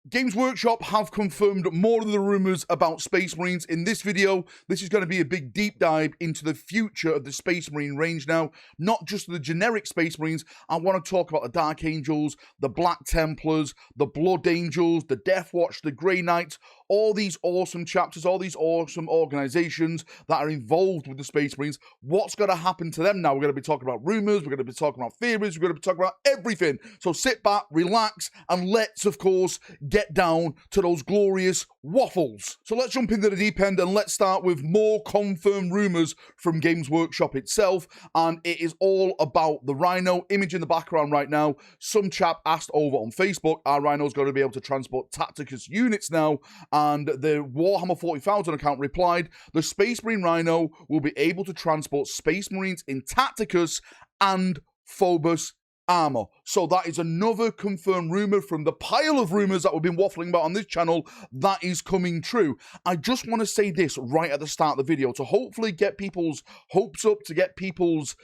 Games Workshop have confirmed more of the rumours about Space Marines. In this video, this is going to be a big deep dive into the future of the Space Marine range now. Not just the generic Space Marines. I want to talk about the Dark Angels, the Black Templars, the Blood Angels, the Deathwatch, the Grey Knights, all these awesome chapters, all these awesome organizations that are involved with the Space Marines. What's going to happen to them now? We're going to be talking about rumors, we're going to be talking about theories, we're going to be talking about everything. So sit back, relax, and let's, of course, get down to those glorious waffles. So let's jump into the deep end and let's start with more confirmed rumors from Games Workshop itself. And it is all about the Rhino. Image in the background right now. Some chap asked over on Facebook, our Rhino's going to be able to transport Tacticus units now. And the Warhammer 40,000 account replied, the Space Marine Rhino will be able to transport Space Marines in Tacticus and Phobos armor. So that is another confirmed rumor from the pile of rumors that we've been waffling about on this channel that is coming true. I just want to say this right at the start of the video to hopefully get people's hopes up, to get people's,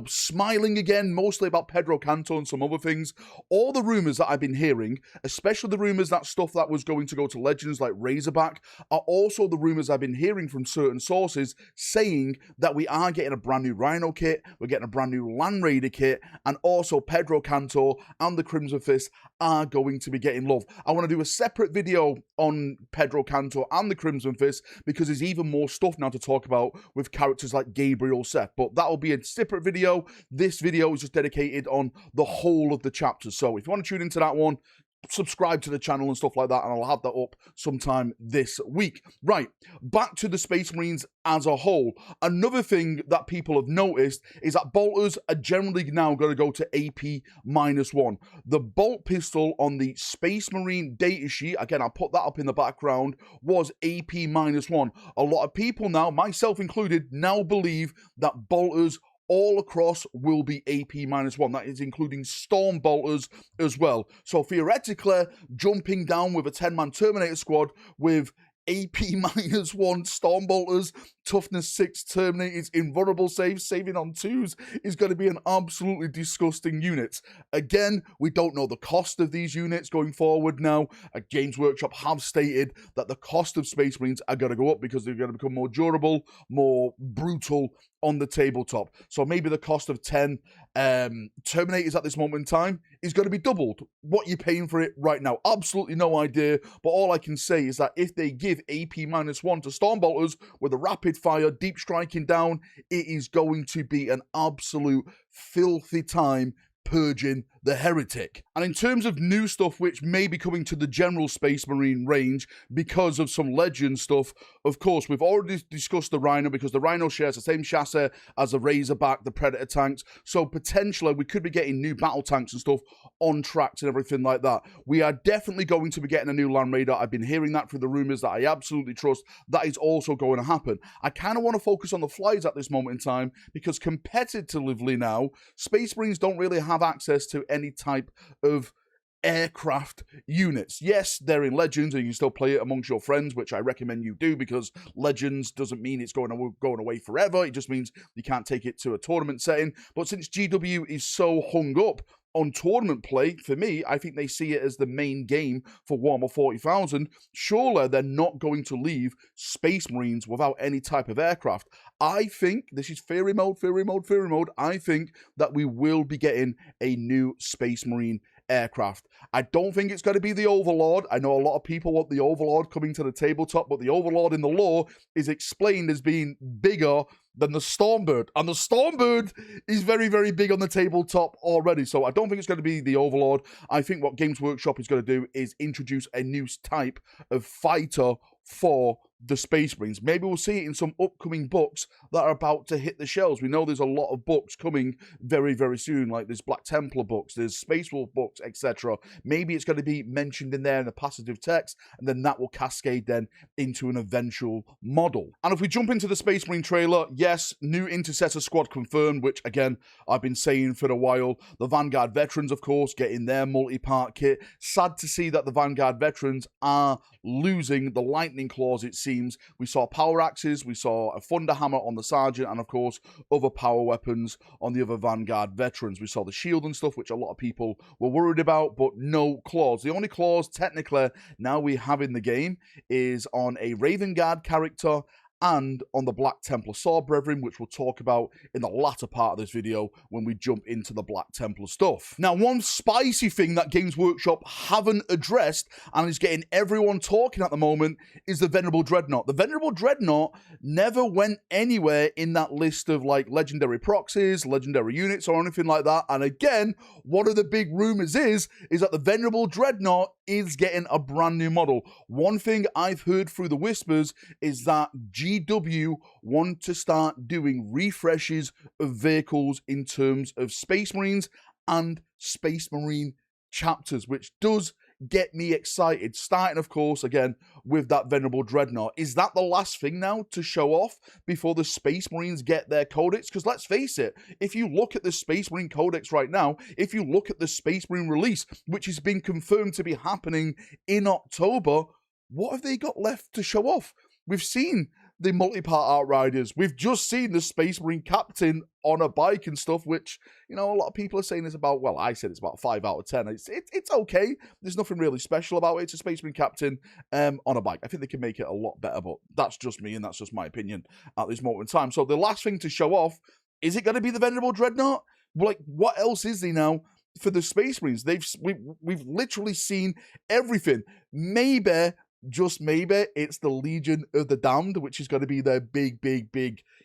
smiling again, mostly about Pedro Canto and some other things. All the rumors that I've been hearing, especially the rumors that stuff that was going to go to Legends like Razorback, are also the rumors I've been hearing from certain sources saying that we are getting a brand new Rhino kit, we're getting a brand new Land Raider kit, and also Pedro Canto and the Crimson Fist are going to be getting love. I want to do a separate video on Pedro Canto and the Crimson Fist because there's even more stuff now to talk about with characters like Gabriel Seth, but that'll be a separate video. This video is just dedicated on the whole of the chapters, so if you want to tune into that one, subscribe to the channel and stuff like that, and I'll have that up sometime this week. Right, back to the Space Marines as a whole. Another thing that people have noticed is that bolters are generally now going to go to AP-1. The bolt pistol on the Space Marine datasheet, again, I'll put that up in the background, was AP-1. A lot of people now, myself included, now believe that bolters all across will be AP-1. That is including Storm Bolters as well. So theoretically, jumping down with a 10-man Terminator squad with AP-1 Storm Bolters, Toughness 6 Terminators, Invulnerable Saves, saving on 2s is going to be an absolutely disgusting unit. Again, we don't know the cost of these units going forward now. Games Workshop have stated that the cost of Space Marines are going to go up because they're going to become more durable, more brutal on the tabletop. So maybe the cost of 10 Terminators at this moment in time is going to be doubled. What you're paying for it right now, absolutely no idea. But all I can say is that if they give AP-1 to Storm Bolters with a rapid fire, deep striking down, it is going to be an absolute filthy time purging the heretic. And in terms of new stuff which may be coming to the general Space Marine range because of some Legend stuff, of course, we've already discussed the Rhino because the Rhino shares the same chassis as the Razorback, the Predator tanks, so potentially we could be getting new battle tanks and stuff on tracks and everything like that. We are definitely going to be getting a new Land Raider. I've been hearing that through the rumors that I absolutely trust. That is also going to happen. I kind of want to focus on the flies at this moment in time because competitively now, Space Marines don't really have access to any type of aircraft units. Yes, they're in Legends and you can still play it amongst your friends, which I recommend you do because Legends doesn't mean it's going away forever. It just means you can't take it to a tournament setting. But since GW is so hung up on tournament play, for me, I think they see it as the main game for Warhammer 40,000. Surely they're not going to leave Space Marines without any type of aircraft. I think, this is theory mode, I think that we will be getting a new Space Marine aircraft. I don't think it's going to be the Overlord. I know a lot of people want the Overlord coming to the tabletop, but the Overlord in the lore is explained as being bigger than the Stormbird. And the Stormbird is very, very big on the tabletop already. So I don't think it's going to be the Overlord. I think what Games Workshop is going to do is introduce a new type of fighter for the Space Marines. Maybe we'll see it in some upcoming books that are about to hit the shelves. We know there's a lot of books coming very, very soon, like there's Black Templar books, there's Space Wolf books, etc. Maybe it's going to be mentioned in there in a passive text, and then that will cascade then into an eventual model. And if we jump into the Space Marine trailer, yes, new Intercessor squad confirmed, which again, I've been saying for a while. The Vanguard veterans, of course, getting their multi-part kit. Sad to see that the Vanguard veterans are losing the Lightning Claws, it seems, seems. We saw power axes, we saw a thunder hammer on the sergeant, and of course, other power weapons on the other Vanguard veterans. We saw the shield and stuff, which a lot of people were worried about, but no claws. The only claws, technically, now we have in the game is on a Raven Guard character and on the Black Templar Sword Brethren, which we'll talk about in the latter part of this video when we jump into the Black Templar stuff. Now, one spicy thing that Games Workshop haven't addressed and is getting everyone talking at the moment is the Venerable Dreadnought. The Venerable Dreadnought never went anywhere in that list of like legendary proxies, legendary units, or anything like that. And again, one of the big rumors is that the Venerable Dreadnought is getting a brand new model. One thing I've heard through the whispers is that GW want to start doing refreshes of vehicles in terms of Space Marines and Space Marine chapters, which does get me excited. Starting, of course, again, with that Venerable Dreadnought. Is that the last thing now to show off before the Space Marines get their codex? Because let's face it, if you look at the Space Marine codex right now, if you look at the Space Marine release, which has been confirmed to be happening in October, what have they got left to show off? We've seen the multi-part Outriders. We've just seen the Space Marine captain on a bike and stuff, which, you know, a lot of people are saying is about, well, I said it's about 5 out of 10. It's okay. There's nothing really special about it. It's a Space Marine captain on a bike. I think they can make it a lot better, but that's just me and that's just my opinion at this moment in time. So the last thing to show off, is it going to be the Venerable Dreadnought? Like, what else is there now for the Space Marines? We've literally seen everything. Maybe, just maybe, it's the Legion of the Damned, which is going to be their big,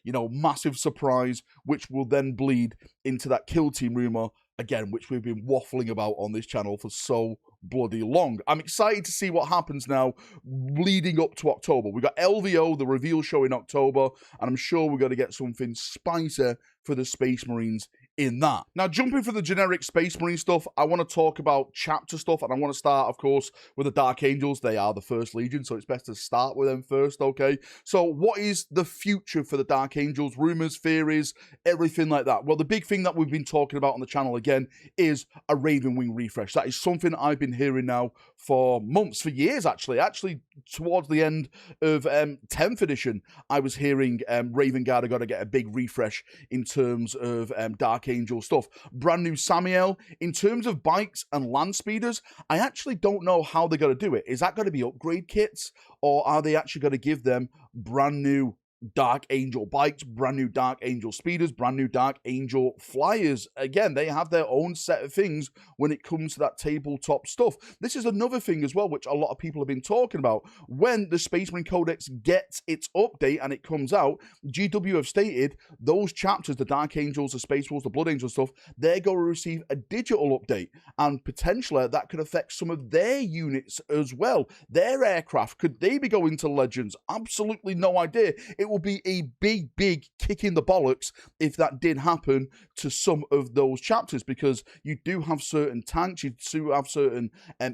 you know, massive surprise, which will then bleed into that kill team rumor, again, which we've been waffling about on this channel for so bloody long. I'm excited to see what happens now leading up to October. We got LVO, the reveal show in October, and I'm sure we're going to get something spicy for the Space Marines in that. Now, jumping for the generic Space Marine stuff, I want to talk about chapter stuff, and I want to start, of course, with the Dark Angels. They are the first Legion, so it's best to start with them first, okay? So what is the future for the Dark Angels? Rumors, theories, everything like that. Well, the big thing that we've been talking about on the channel, again, is a Raven Wing refresh. That is something I've been hearing now for months, for years, actually. Actually, towards the end of 10th edition, I was hearing Raven Guard are going to get a big refresh in terms of Dark Angel stuff. Brand new Samiel. In terms of bikes and land speeders, I actually don't know how they're going to do it. Is that going to be upgrade kits, or are they actually going to give them brand new Dark Angel bikes, brand new Dark Angel speeders, brand new Dark Angel flyers? Again, they have their own set of things when it comes to that tabletop stuff. This is another thing as well, which a lot of people have been talking about. When the Space Marine Codex gets its update and it comes out, GW have stated those chapters, the Dark Angels, the Space Wolves, the Blood Angels stuff, they're going to receive a digital update, and potentially that could affect some of their units as well. Their aircraft, could they be going to Legends? Absolutely no idea. It will be a big kick in the bollocks if that did happen to some of those chapters, because you do have certain tanks, you do have certain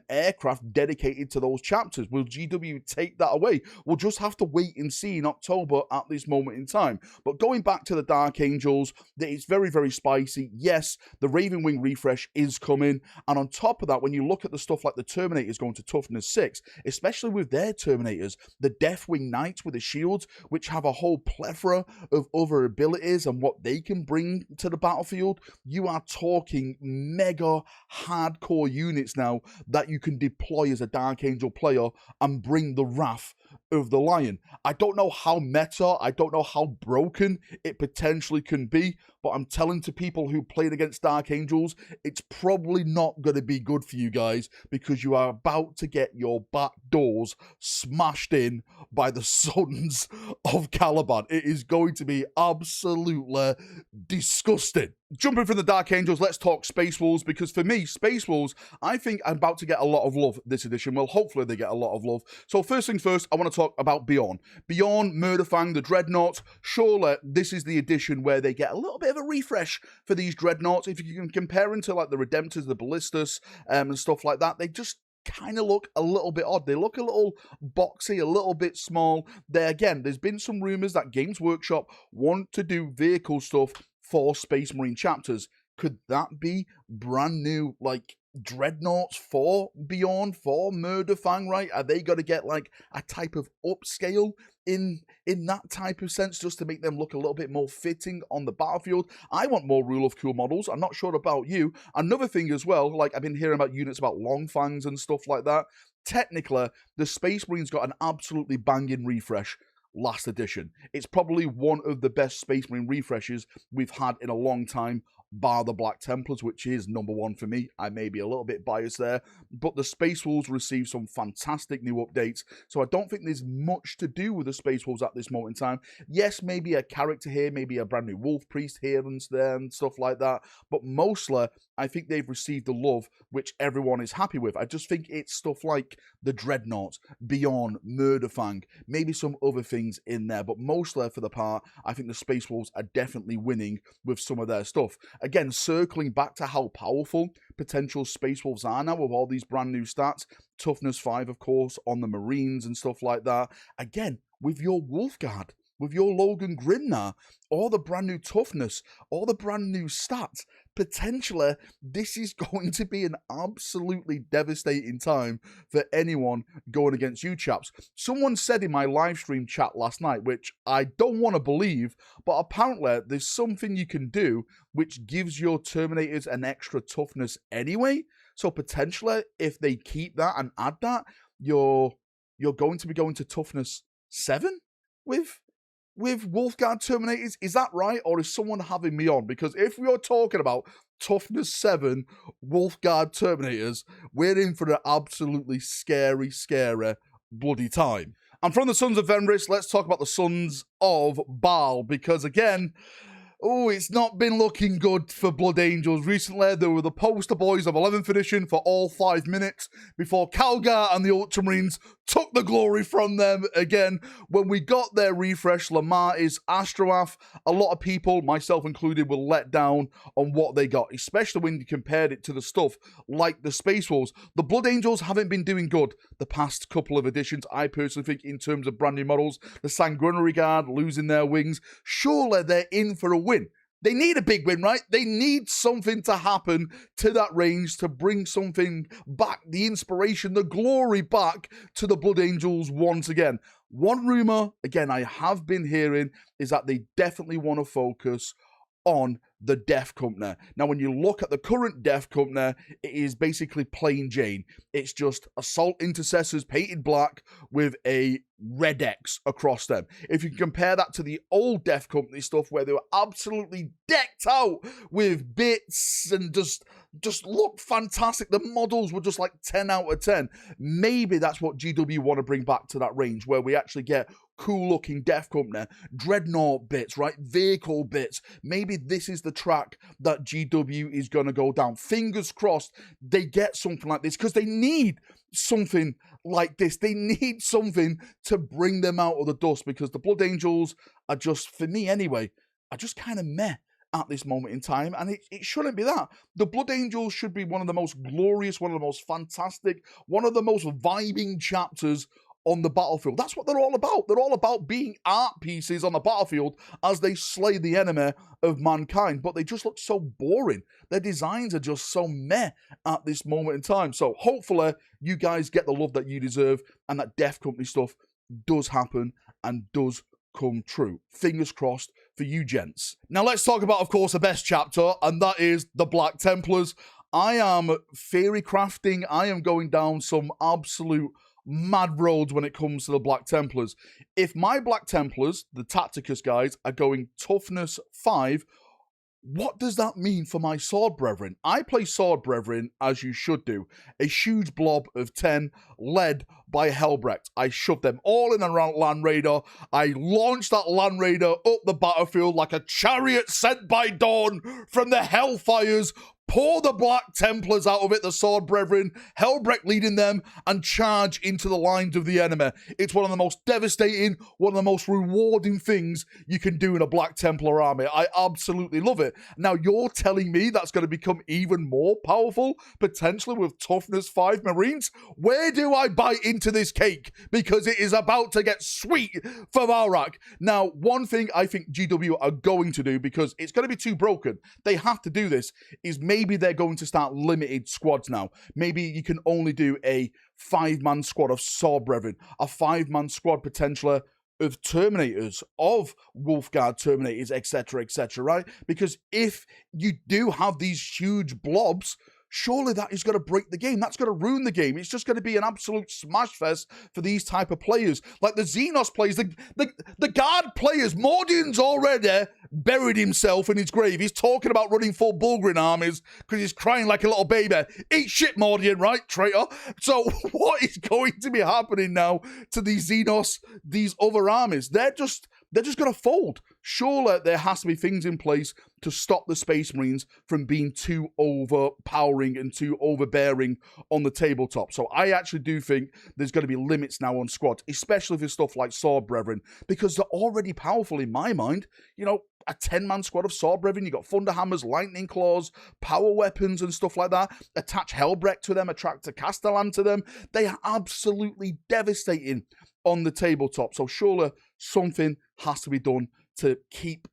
aircraft dedicated to those chapters. Will GW take that away? We'll just have to wait and see in October at this moment in time. But going back to the Dark Angels, it's very spicy. Yes, the Raven Wing refresh is coming, and on top of that, when you look at the stuff like the Terminators going to toughness 6, especially with their Terminators, the Deathwing Knights with the shields, which have a whole plethora of other abilities and what they can bring to the battlefield, you are talking mega hardcore units now that you can deploy as a Dark Angel player and bring the wrath of the Lion. I don't know how meta, I don't know how broken it potentially can be, but I'm telling to people who played against Dark Angels, it's probably not going to be good for you guys, because you are about to get your back doors smashed in by the sons of Caliban. It is going to be absolutely disgusting. Jumping from the Dark Angels, let's talk Space Wolves, because for me, Space Wolves, I think I'm about to get a lot of love this edition. Well, hopefully they get a lot of love. So first things first, I want to talk about Beyond. Beyond, Murderfang, the Dreadnoughts. Surely this is the edition where they get a little bit of a refresh for these Dreadnoughts. If you can compare them to like the Redemptors, the Ballistas, and stuff like that, they just kind of look a little bit odd. They look a little boxy, a little bit small. There again, there's been some rumors that Games Workshop want to do vehicle stuff for Space Marine chapters. Could that be brand new, like, dreadnoughts for Beyond, for Murderfang, right? Are they going to get like a type of upscale in that type of sense, just to make them look a little bit more fitting on the battlefield? I want more Rule of Cool models. I'm not sure about you. Another thing as well, like, I've been hearing about units about Longfangs and stuff like that. Technically, the Space Marines got an absolutely banging refresh last edition. It's probably one of the best Space Marine refreshes we've had in a long time, bar the Black Templars, which is number one for me. I may be a little bit biased there, but the Space Wolves received some fantastic new updates, so I don't think there's much to do with the Space Wolves at this moment in time. Yes, maybe a character here, maybe a brand new Wolf Priest here and there and stuff like that, but mostly I think they've received the love which everyone is happy with. I just think it's stuff like the Dreadnought, Beyond, Murderfang, maybe some other things in there, but mostly for the part, I think the Space Wolves are definitely winning with some of their stuff. Again, circling back to how powerful potential Space Wolves are now with all these brand new stats. Toughness 5, of course, on the Marines and stuff like that. Again, with your Wolfguard, with your Logan Grimnar, all the brand new toughness, all the brand new stats. Potentially, this is going to be an absolutely devastating time for anyone going against you chaps. Someone said in my live stream chat last night, which I don't want to believe, but apparently there's something you can do which gives your Terminators an extra toughness anyway. So potentially, if they keep that and add that, you're going to be going to toughness 7 with Wolfguard Terminators. Is that right? Or is someone having me on? Because if we are talking about toughness 7 Wolfguard Terminators, we're in for an absolutely scary bloody time. And from the Sons of Venris, let's talk about the Sons of Baal, because again, it's not been looking good for Blood Angels recently. They were the poster boys of 11th edition for all 5 minutes before Calgar and the Ultramarines took the glory from them again. When we got their refresh, Lamar is Astroath. A lot of people, myself included, were let down on what they got, especially when you compared it to the stuff like the Space Wolves. The Blood Angels haven't been doing good the past couple of editions, I personally think, in terms of brand new models. The Sanguinary Guard losing their wings. Surely they're in for a win. They need a big win, right? They need something to happen to that range to bring something back, the inspiration, the glory back to the Blood Angels once again. One rumor, again, I have been hearing, is that they definitely want to focus on the Death Company. Now, when you look at the current Death Company, it is basically plain Jane. It's just Assault Intercessors painted black with a red X across them. If you compare that to the old Death Company stuff where they were absolutely decked out with bits and just looked fantastic, the models were just like 10 out of 10. Maybe that's what GW want to bring back to that range, where we actually get cool looking Death Company, Dreadnought bits, right? Vehicle bits. Maybe this is the track that GW is going to go down. Fingers crossed they get something like this, because they need something like this. They need something to bring them out of the dust, because the Blood Angels are just, for me anyway, are just kind of meh at this moment in time, and it shouldn't be that. The Blood Angels should be one of the most glorious, one of the most fantastic, one of the most vibing chapters on the battlefield. That's what they're all about. They're all about being art pieces on the battlefield as they slay the enemy of mankind, but they just look so boring. Their designs are just so meh at this moment in time. So hopefully you guys get the love that you deserve, and that Death Company stuff does happen and does come true. Fingers crossed for you gents. Now let's talk about, of course, the best chapter, and that is the Black Templars. I am theory crafting. I am going down some absolute mad roads when it comes to the Black Templars. If my Black Templars, the Tacticus guys, are going toughness 5, what does that mean for my Sword Brethren? I play Sword Brethren as you should do. A huge blob of 10 led by Helbrecht. I shoved them all in around Land Raider. I launched that Land Raider up the battlefield like a chariot sent by dawn from the Hellfires, pour the Black Templars out of it, the Sword Brethren, Helbrecht leading them, and charge into the lines of the enemy. It's one of the most devastating, one of the most rewarding things you can do in a Black Templar army. I absolutely love it. Now, you're telling me that's going to become even more powerful, potentially with Toughness 5 Marines? Where do I bite into this cake? Because it is about to get sweet for Valrak. Now, one thing I think GW are going to do, because it's going to be too broken, they have to do this, is maybe they're going to start limited squads now. Maybe you can only do a 5-man squad of Sword Brethren, a 5-man squad potentially of Terminators, of Wolfguard Terminators, etc., right? Because if you do have these huge blobs, surely that is going to break the game. That's going to ruin the game. It's just going to be an absolute smash fest for these type of players. Like the Xenos players, the guard players. Mordian's already buried himself in his grave. He's talking about running full Bulgarin armies because he's crying like a little baby. Eat shit, Mordian, right, traitor? So what is going to be happening now to these Xenos, these other armies? They're just going to fold. Surely there has to be things in place to stop the Space Marines from being too overpowering and too overbearing on the tabletop. So I actually do think there's going to be limits now on squads, especially for stuff like Sword Brethren, because they're already powerful in my mind. You know, a 10-man squad of Sword Brethren, you got Thunderhammers, Lightning Claws, power weapons and stuff like that. Attach Helbrecht to them, attract a Castellan to them. They are absolutely devastating on the tabletop. So surely something has to be done to keep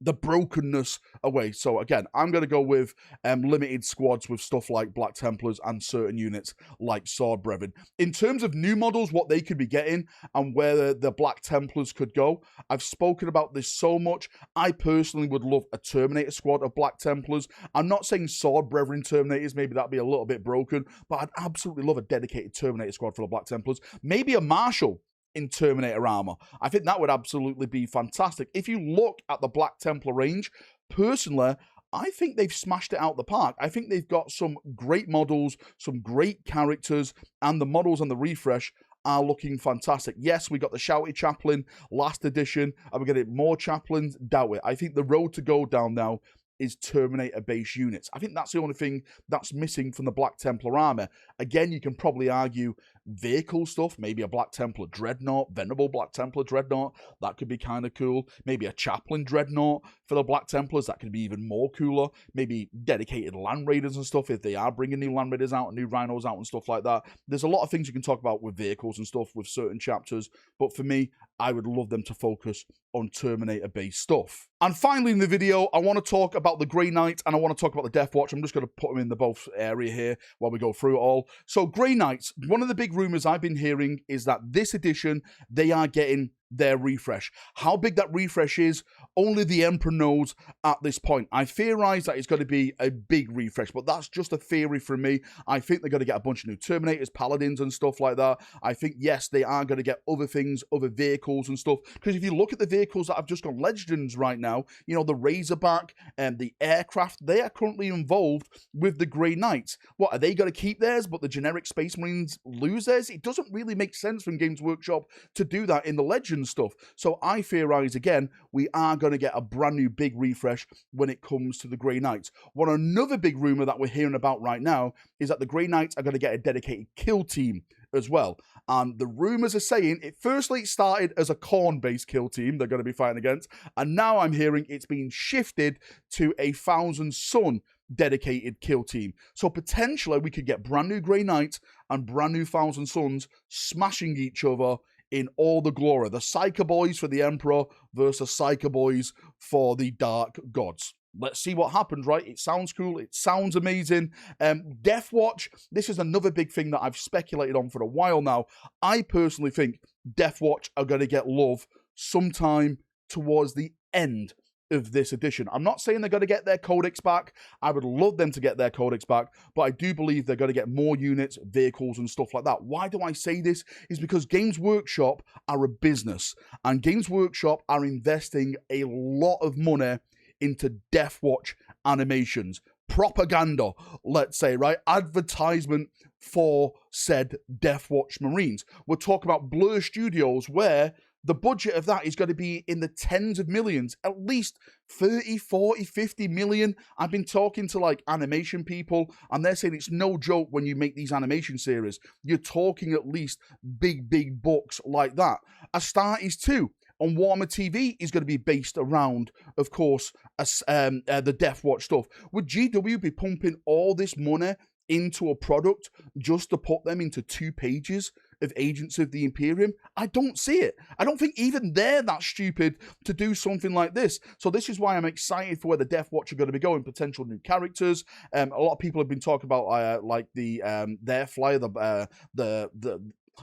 the brokenness away. So again, I'm going to go with limited squads with stuff like Black Templars and certain units like Sword Brethren. In terms of new models, what they could be getting and where the Black Templars could go, I've spoken about this so much. I personally would love a Terminator squad of Black Templars. I'm not saying Sword Brethren Terminators, maybe that'd be a little bit broken, but I'd absolutely love a dedicated Terminator squad for the Black Templars. Maybe a Marshal in Terminator armor. I think that would absolutely be fantastic. If you look at the Black Templar range, personally, I think they've smashed it out the park. I think they've got some great models, some great characters, and the models on the refresh are looking fantastic. Yes, we got the Shouty Chaplain last edition. Are we getting more Chaplains? Doubt it. I think the road to go down now is Terminator-based units. I think that's the only thing that's missing from the Black Templar armor. Again, you can probably argue vehicle stuff, maybe a Black Templar Dreadnought, Venerable Black Templar Dreadnought, that could be kind of cool. Maybe a Chaplain Dreadnought for the Black Templars, that could be even more cooler. Maybe dedicated Land Raiders and stuff, if they are bringing new Land Raiders out and new Rhinos out and stuff like that. There's a lot of things you can talk about with vehicles and stuff with certain chapters, but for me, I would love them to focus on Terminator-based stuff. And finally in the video, I want to talk about the Grey Knight and I want to talk about the Deathwatch. I'm just going to put them in the both area here while we go through it all. So Grey Knights, one of the big rumors I've been hearing is that this edition, they are getting their refresh. How big that refresh is, only the Emperor knows at this point. I theorize that it's going to be a big refresh, but that's just a theory from me. I think they're going to get a bunch of new Terminators, Paladins, and stuff like that. I think, yes, they are going to get other things, other vehicles and stuff. Because if you look at the vehicles that have just gone Legends right now, you know, the Razorback and the aircraft, they are currently involved with the Grey Knights. What, are they going to keep theirs, but the generic Space Marines lose theirs? It doesn't really make sense from Games Workshop to do that in the Legends stuff. So I theorize, again, we are going to get a brand new big refresh when it comes to the Grey Knights. Another big rumor that we're hearing about right now is that the Grey Knights are going to get a dedicated kill team as well. And the rumors are saying it firstly started as a Khorne-based kill team they're going to be fighting against, and now I'm hearing it's being shifted to a Thousand Sun dedicated kill team. So potentially we could get brand new Grey Knights and brand new Thousand Suns smashing each other in all the glory. The Psyker Boys for the Emperor versus Psyker Boys for the Dark Gods. Let's see what happens, right? It sounds cool. It sounds amazing. Deathwatch, this is another big thing that I've speculated on for a while now. I personally think Deathwatch are going to get love sometime towards the end of this edition. I'm not saying they're going to get their codex back. I would love them to get their codex back, but I do believe they're going to get more units, vehicles, and stuff like that. Why do I say this? Is because Games Workshop are a business, and Games Workshop are investing a lot of money into Deathwatch animations. Propaganda, let's say, right? Advertisement for said Deathwatch Marines. We're talking about Blur Studios, where the budget of that is going to be in the tens of millions, at least 30, 40, 50 million. I've been talking to like animation people, and they're saying it's no joke when you make these animation series. You're talking at least big bucks like that. Astartes 2 on Warhammer TV is going to be based around, of course, the Deathwatch stuff. Would GW be pumping all this money into a product just to put them into 2 pages of Agents of the Imperium? I don't see it. I don't think even they're that stupid to do something like this. So this is why I'm excited for where the Deathwatch are going to be going. Potential new characters. A lot of people have been talking about like their flyer,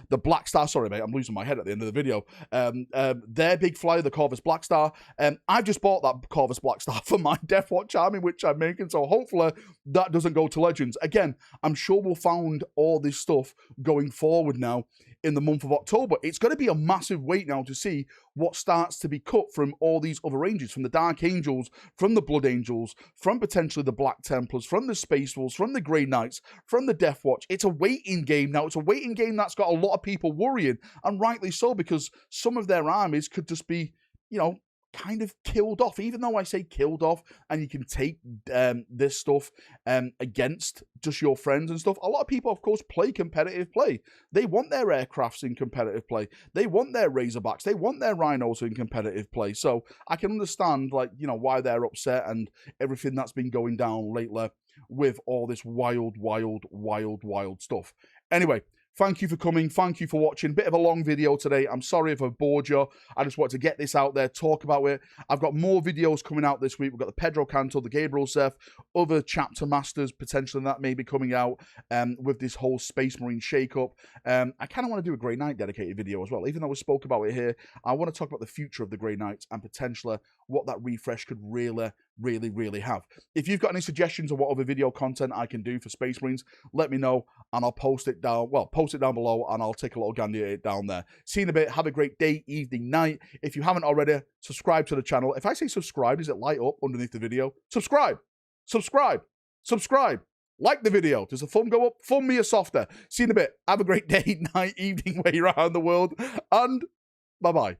the Black Star. Sorry, mate, I'm losing my head at the end of the video. Their big flyer, the Corvus Black Star. I've just bought that Corvus Black Star for my Deathwatch army, which I'm making. So hopefully that doesn't go to Legends. Again, I'm sure we'll find all this stuff going forward now in the month of October. It's going to be a massive wait now to see what starts to be cut from all these other ranges, from the Dark Angels, from the Blood Angels, from potentially the Black Templars, from the Space Wolves, from the Grey Knights, from the Deathwatch. It's a waiting game now. It's a waiting game that's got a lot of people worrying, and rightly so, because some of their armies could just be, you know, kind of killed off. Even though I say killed off, and you can take this stuff against just your friends and stuff, a lot of people, of course, play competitive play. They want their aircrafts in competitive play. They want their Razorbacks. They want their Rhinos in competitive play. So I can understand, like, you know, why they're upset and everything that's been going down lately with all this wild stuff. Anyway, thank you for coming. Thank you for watching. Bit of a long video today. I'm sorry if I've bored you. I just wanted to get this out there, talk about it. I've got more videos coming out this week. We've got the Pedro Canto, the Gabriel Seth, other chapter masters potentially that may be coming out with this whole Space Marine shake-up. I kind of want to do a Grey Knight dedicated video as well. Even though we spoke about it here, I want to talk about the future of the Grey Knights and potentially what that refresh could really have. If you've got any suggestions of what other video content I can do for Space Marines, let me know and I'll post it down. Well, post it down below and I'll take a little gander at it down there. See you in a bit. Have a great day, evening, night. If you haven't already, subscribe to the channel. If I say subscribe, does it light up underneath the video? Subscribe. Like the video. Does the thumb go up? Thumb me a softer. See you in a bit. Have a great day, night, evening, where you're at in the world. And bye-bye.